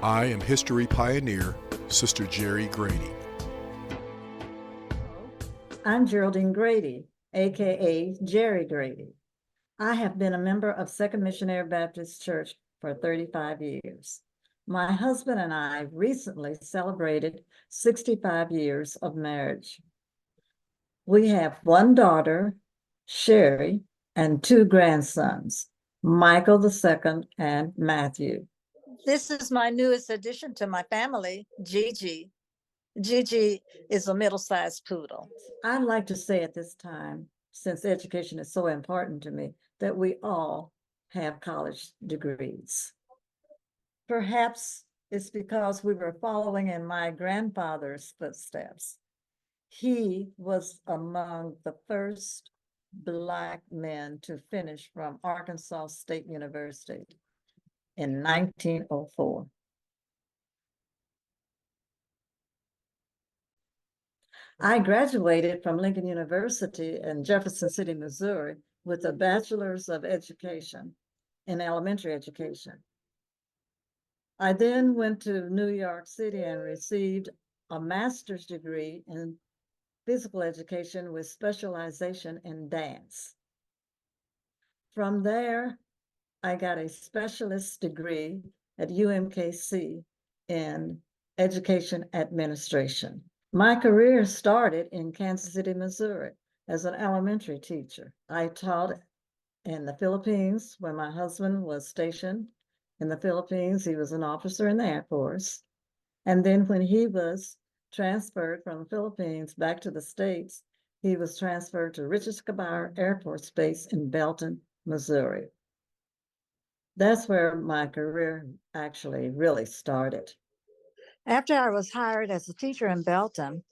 I am history pioneer, Sister Jerry Grady. I'm Geraldine Grady, aka Jerry Grady. I have been a member of Second Missionary Baptist Church for 35 years. My husband and I recently celebrated 65 years of marriage. We have one daughter, Sherry, and two grandsons, Michael II and Matthew. This is my newest addition to my family, Gigi. Gigi is a middle-sized poodle. I'd like to say at this time, since education is so important to me, that we all have college degrees. Perhaps it's because we were following in my grandfather's footsteps. He was among the first Black men to finish from Arkansas State University in 1904. I graduated from Lincoln University in Jefferson City, Missouri, with a bachelor's of education in elementary education. I then went to New York City and received a master's degree in physical education with specialization in dance. From there, I got a specialist degree at UMKC in education administration. My career started in Kansas City, Missouri, as an elementary teacher. I taught in the Philippines when my husband was stationed in the Philippines. He was an officer in the Air Force. And then when he was transferred from the Philippines back to the States, he was transferred to Richards Cabarrus Air Force Base in Belton, Missouri. That's where my career actually really started. After I was hired as a teacher in Belton,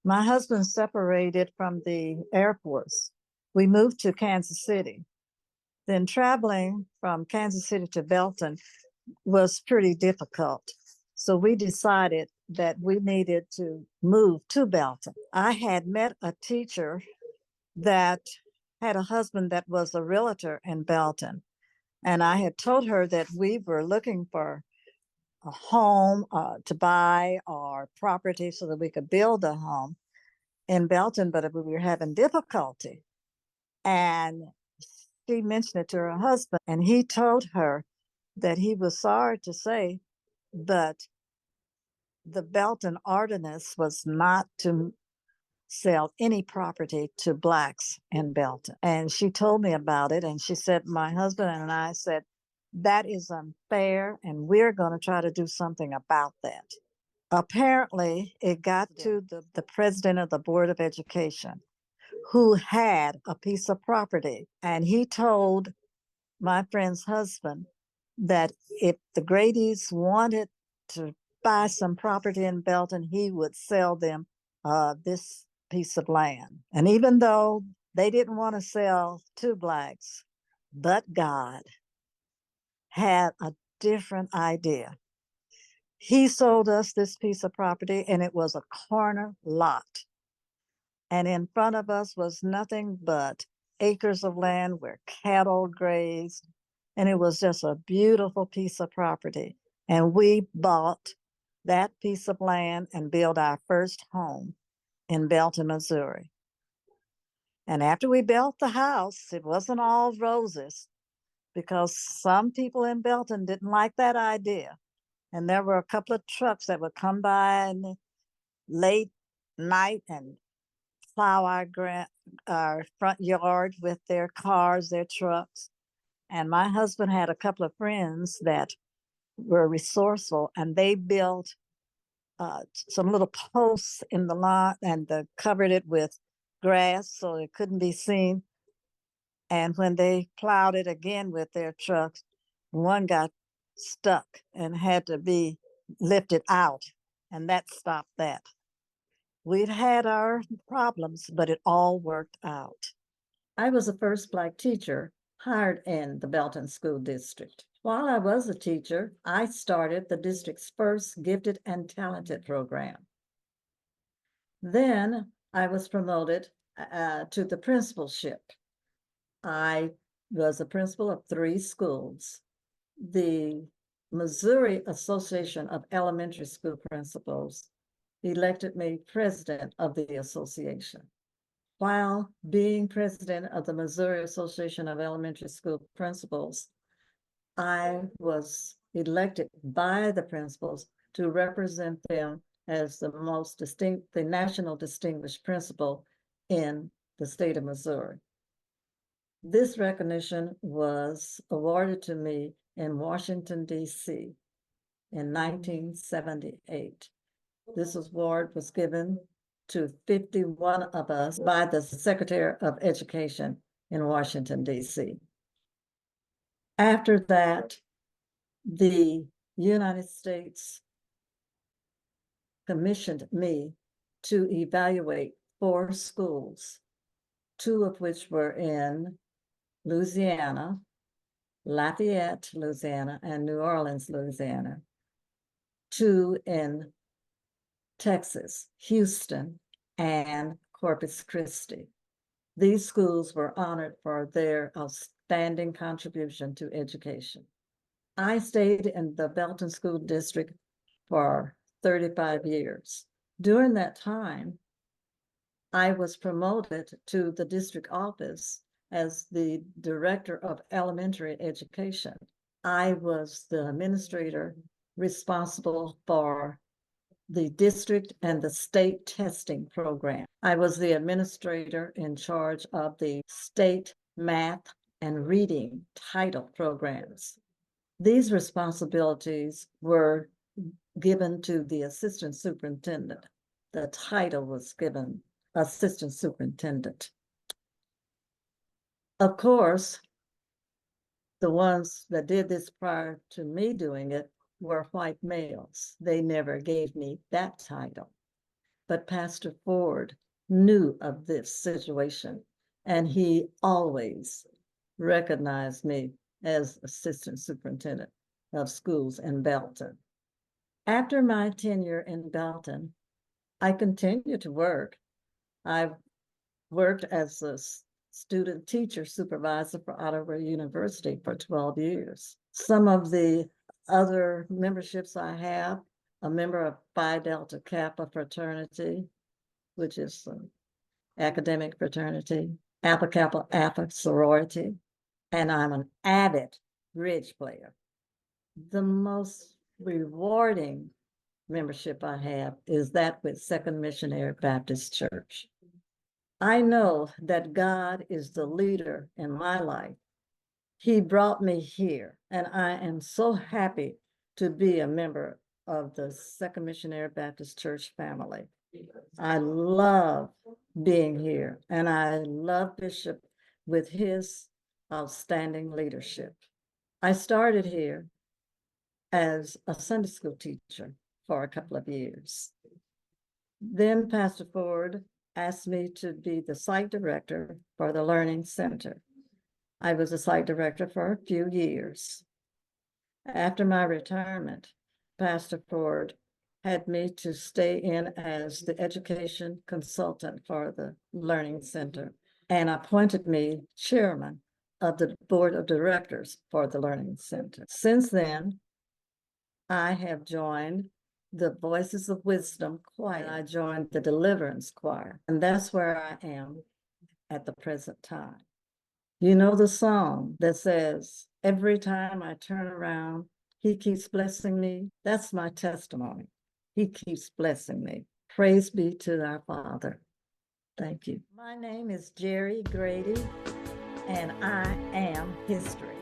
my husband separated from the Air Force. We moved to Kansas City. Then traveling from Kansas City to Belton was pretty difficult. So we decided that we needed to move to Belton. I had met a teacher that had a husband that was a realtor in Belton. And I had told her that we were looking for a home to buy or property so that we could build a home in Belton, but we were having difficulty. And she mentioned it to her husband, and he told her that he was sorry to say, but the Belton ordinance was not to sell any property to Blacks in Belton. And she told me about it, and she said, my husband and I said, that is unfair, and we're going to try to do something about that. Apparently, it got to the president of the Board of Education, who had a piece of property, and he told my friend's husband that if the Gradys wanted to buy some property in Belton, he would sell them this piece of land. And even though they didn't want to sell to Blacks, but God had a different idea. He sold us this piece of property, and it was a corner lot. And in front of us was nothing but acres of land where cattle grazed. And it was just a beautiful piece of property. And we bought that piece of land and built our first home in Belton, Missouri. And after we built the house, it wasn't all roses, because some people in Belton didn't like that idea. And there were a couple of trucks that would come by in the late night and plow our front yard with their cars, their trucks. And my husband had a couple of friends that were resourceful, and they built some little posts in the lot and covered it with grass so it couldn't be seen. And when they plowed it again with their trucks, one got stuck and had to be lifted out, and that stopped that. We'd had our problems, but it all worked out. I was the first Black teacher hired in the Belton School District. While I was a teacher, I started the district's first Gifted and Talented program. Then I was promoted to the principalship. I was a principal of 3 schools. The Missouri Association of Elementary School Principals elected me president of the association. While being president of the Missouri Association of Elementary School Principals, I was elected by the principals to represent them as the national distinguished principal in the state of Missouri. This recognition was awarded to me in Washington, D.C. in 1978. This award was given to 51 of us by the Secretary of Education in Washington, D.C. After that, the United States commissioned me to evaluate 4 schools, 2 of which were in Louisiana, Lafayette, Louisiana, and New Orleans, Louisiana, 2 in Texas, Houston, and Corpus Christi. These schools were honored for their outstanding contribution to education. I stayed in the Belton School District for 35 years. During that time, I was promoted to the district office as the director of elementary education. I was the administrator responsible for the district and the state testing program. I was the administrator in charge of the state math and reading title programs. These responsibilities were given to the assistant superintendent. The title was given assistant superintendent. Of course, the ones that did this prior to me doing it were white males. They never gave me that title. But Pastor Ford knew of this situation, and he always recognized me as assistant superintendent of schools in Belton. After my tenure in Belton, I continued to work. I worked as a student teacher supervisor for Ottawa University for 12 years. Some of the other memberships I have, a member of Phi Delta Kappa fraternity, which is an academic fraternity, Alpha Kappa Alpha sorority, and I'm an avid bridge player. The most rewarding membership I have is that with Second Missionary Baptist Church. I know that God is the leader in my life. He brought me here, and I am so happy to be a member of the Second Missionary Baptist Church family. I love being here, and I love Bishop with his outstanding leadership. I started here as a Sunday school teacher for a couple of years. Then Pastor Ford asked me to be the site director for the Learning Center. I was a site director for a few years. After my retirement, Pastor Ford had me to stay in as the education consultant for the Learning Center and appointed me chairman of the board of directors for the Learning Center. Since then, I have joined the Voices of Wisdom Choir. I joined the Deliverance Choir, and that's where I am at the present time. You know the song that says, every time I turn around, he keeps blessing me. That's my testimony. He keeps blessing me. Praise be to our Father. Thank you. My name is Jerry Grady, and I am history.